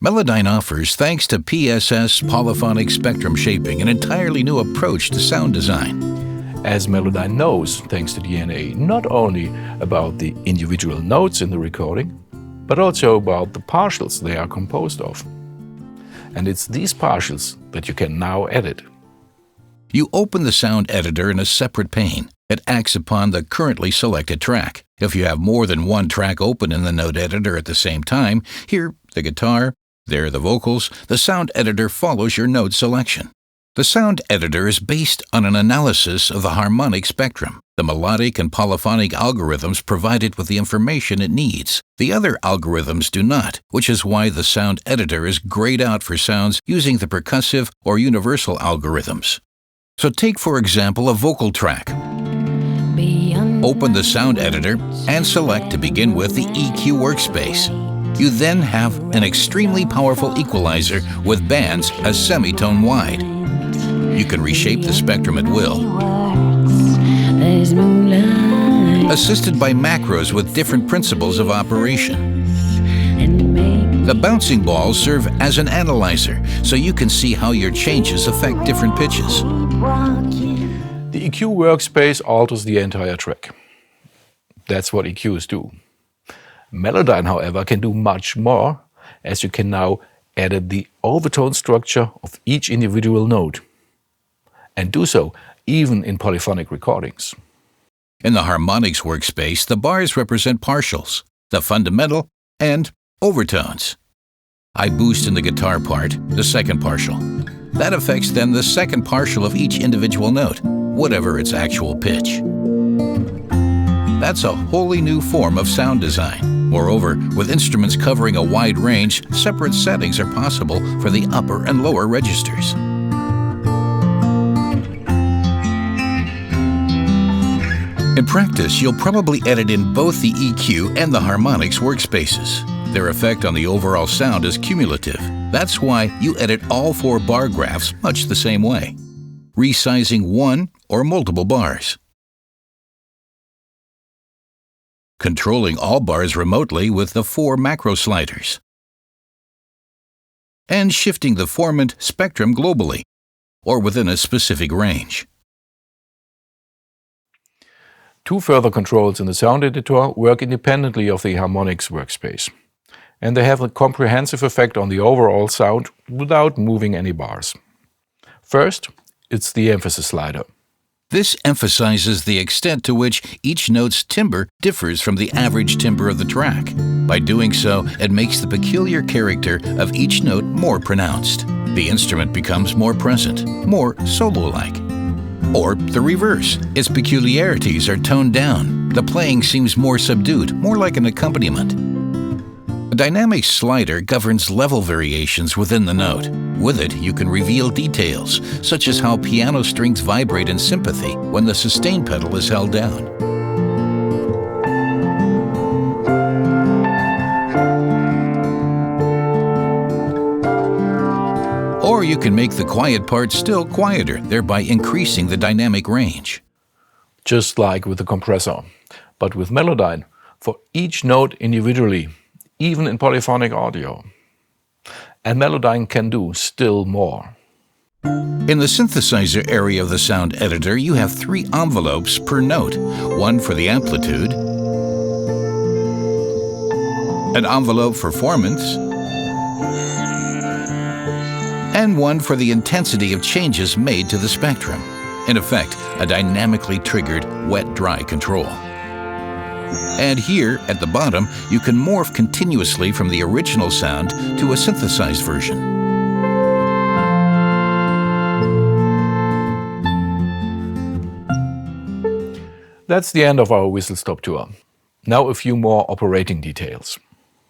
Melodyne offers, thanks to PSS polyphonic spectrum shaping, an entirely new approach to sound design. As Melodyne knows, thanks to DNA, not only about the individual notes in the recording, but also about the partials they are composed of. And it's these partials that you can now edit. You open the sound editor in a separate pane. It acts upon the currently selected track. If you have more than one track open in the note editor at the same time, here the guitar, there the vocals, the sound editor follows your note selection. The sound editor is based on an analysis of the harmonic spectrum. The melodic and polyphonic algorithms provide it with the information it needs. The other algorithms do not, which is why the sound editor is grayed out for sounds using the percussive or universal algorithms. So take, for example, a vocal track. Open the sound editor and select, to begin with, the EQ workspace. You then have an extremely powerful equalizer with bands a semitone wide. You can reshape the spectrum at will, assisted by macros with different principles of operation. The bouncing balls serve as an analyzer, so you can see how your changes affect different pitches. The EQ workspace alters the entire track. That's what EQs do. Melodyne, however, can do much more, as you can now edit the overtone structure of each individual note, and do so even in polyphonic recordings. In the Harmonics workspace, the bars represent partials, the fundamental, and overtones. I boost in the guitar part, the second partial. That affects then the second partial of each individual note, whatever its actual pitch. That's a wholly new form of sound design. Moreover, with instruments covering a wide range, separate settings are possible for the upper and lower registers. In practice, you'll probably edit in both the EQ and the Harmonics workspaces. Their effect on the overall sound is cumulative. That's why you edit all 4 bar graphs much the same way, resizing one or multiple bars, controlling all bars remotely with the 4 macro sliders, and shifting the formant spectrum globally, or within a specific range. 2 further controls in the sound editor work independently of the Harmonics workspace, and they have a comprehensive effect on the overall sound without moving any bars. First, it's the emphasis slider. This emphasizes the extent to which each note's timbre differs from the average timbre of the track. By doing so, it makes the peculiar character of each note more pronounced. The instrument becomes more present, more solo-like. Or the reverse, its peculiarities are toned down. The playing seems more subdued, more like an accompaniment. A dynamic slider governs level variations within the note. With it, you can reveal details, such as how piano strings vibrate in sympathy when the sustain pedal is held down. Or you can make the quiet part still quieter, thereby increasing the dynamic range. Just like with the compressor, but with Melodyne, for each note individually, even in polyphonic audio. And Melodyne can do still more. In the synthesizer area of the sound editor, you have 3 envelopes per note, one for the amplitude, an envelope for formants, and one for the intensity of changes made to the spectrum. In effect, a dynamically triggered wet-dry control. And here, at the bottom, you can morph continuously from the original sound to a synthesized version. That's the end of our whistle-stop tour. Now a few more operating details.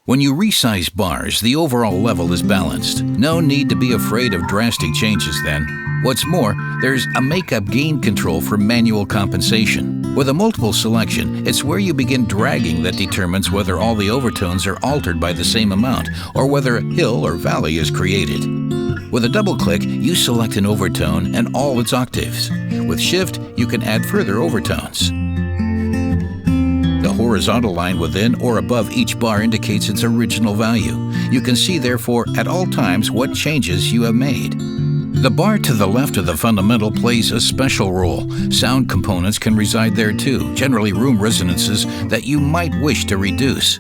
When you resize bars, the overall level is balanced. No need to be afraid of drastic changes then. What's more, there's a makeup gain control for manual compensation. With a multiple selection, it's where you begin dragging that determines whether all the overtones are altered by the same amount, or whether a hill or valley is created. With a double click, you select an overtone and all its octaves. With Shift, you can add further overtones. The horizontal line within or above each bar indicates its original value. You can see, therefore, at all times what changes you have made. The bar to the left of the fundamental plays a special role. Sound components can reside there too, generally room resonances that you might wish to reduce.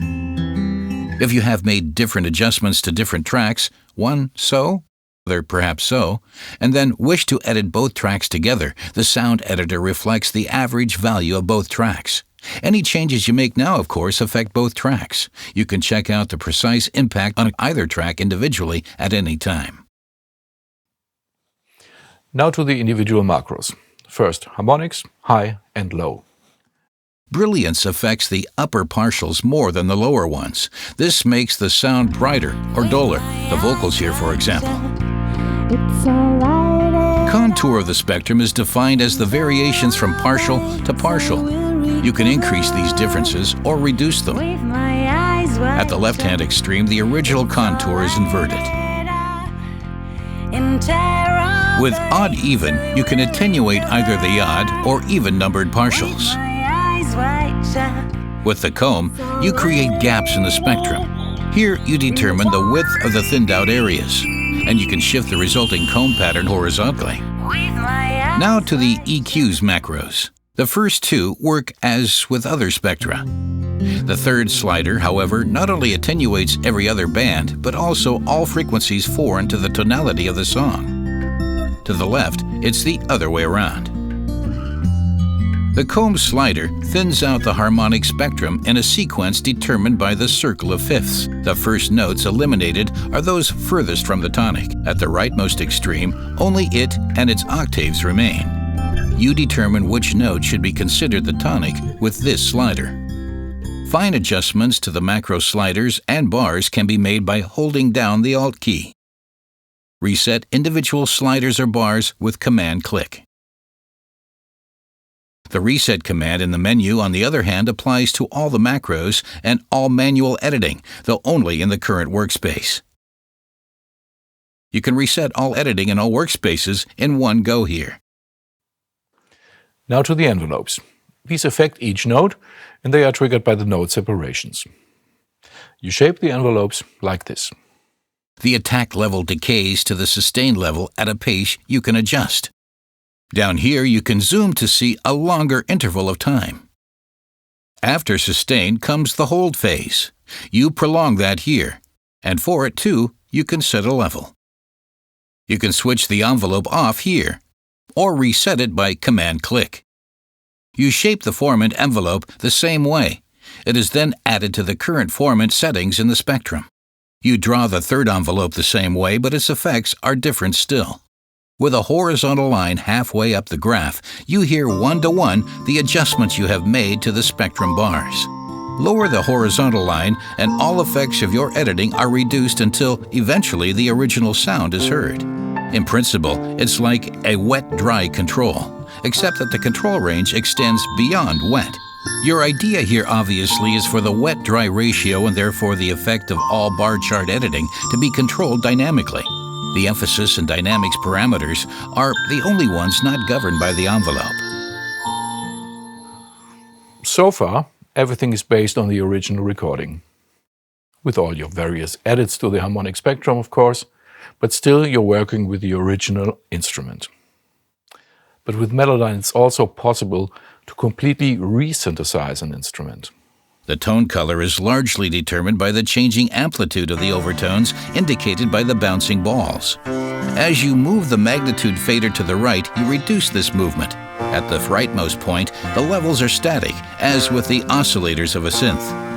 If you have made different adjustments to different tracks, one so, other perhaps so, and then wish to edit both tracks together, the sound editor reflects the average value of both tracks. Any changes you make now, of course, affect both tracks. You can check out the precise impact on either track individually at any time. Now to the individual macros. First, harmonics, high and low. Brilliance affects the upper partials more than the lower ones. This makes the sound brighter or duller, the vocals here for example. Contour of the spectrum is defined as the variations from partial to partial. You can increase these differences or reduce them. At the left-hand extreme, the original contour is inverted. With odd-even, you can attenuate either the odd or even-numbered partials. With the comb, you create gaps in the spectrum. Here, you determine the width of the thinned-out areas, and you can shift the resulting comb pattern horizontally. Now to the EQ's macros. The first two work as with other spectra. The third slider, however, not only attenuates every other band, but also all frequencies foreign to the tonality of the song. To the left, it's the other way around. The comb slider thins out the harmonic spectrum in a sequence determined by the circle of fifths. The first notes eliminated are those furthest from the tonic. At the rightmost extreme, only it and its octaves remain. You determine which note should be considered the tonic with this slider. Fine adjustments to the macro sliders and bars can be made by holding down the Alt key. Reset individual sliders or bars with Command-click. The Reset command in the menu, on the other hand, applies to all the macros and all manual editing, though only in the current workspace. You can reset all editing in all workspaces in one go here. Now to the envelopes. These affect each note, and they are triggered by the note separations. You shape the envelopes like this. The attack level decays to the sustain level at a pace you can adjust. Down here, you can zoom to see a longer interval of time. After sustain comes the hold phase. You prolong that here, and for it too, you can set a level. You can switch the envelope off here, or reset it by Command-click. You shape the formant envelope the same way. It is then added to the current formant settings in the spectrum. You draw the third envelope the same way, but its effects are different still. With a horizontal line halfway up the graph, you hear one-to-one the adjustments you have made to the spectrum bars. Lower the horizontal line, and all effects of your editing are reduced until eventually the original sound is heard. In principle, it's like a wet-dry control, except that the control range extends beyond wet. Your idea here obviously is for the wet-dry ratio and therefore the effect of all bar chart editing to be controlled dynamically. The emphasis and dynamics parameters are the only ones not governed by the envelope. So far, everything is based on the original recording, with all your various edits to the harmonic spectrum, of course, but still you're working with the original instrument. But with Melodyne, it's also possible to completely resynthesize an instrument. The tone color is largely determined by the changing amplitude of the overtones indicated by the bouncing balls. As you move the magnitude fader to the right, you reduce this movement. At the rightmost point, the levels are static, as with the oscillators of a synth.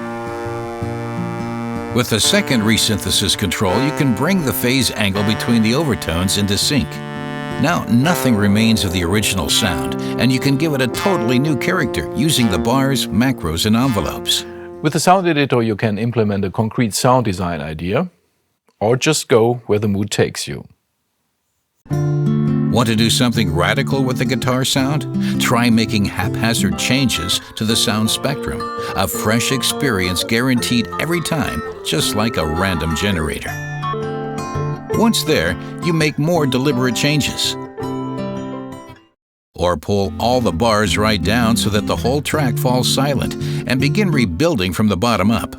With the second resynthesis control, you can bring the phase angle between the overtones into sync. Now nothing remains of the original sound, and you can give it a totally new character using the bars, macros, and envelopes. With the sound editor, you can implement a concrete sound design idea, or just go where the mood takes you. Want to do something radical with the guitar sound? Try making haphazard changes to the sound spectrum. A fresh experience guaranteed every time, just like a random generator. Once there, you make more deliberate changes. Or pull all the bars right down so that the whole track falls silent, and begin rebuilding from the bottom up.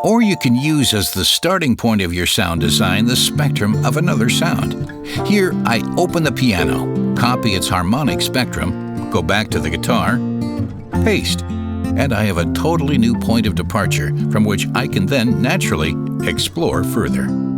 Or you can use as the starting point of your sound design the spectrum of another sound. Here, I open the piano, copy its harmonic spectrum, go back to the guitar, paste, and I have a totally new point of departure from which I can then naturally explore further.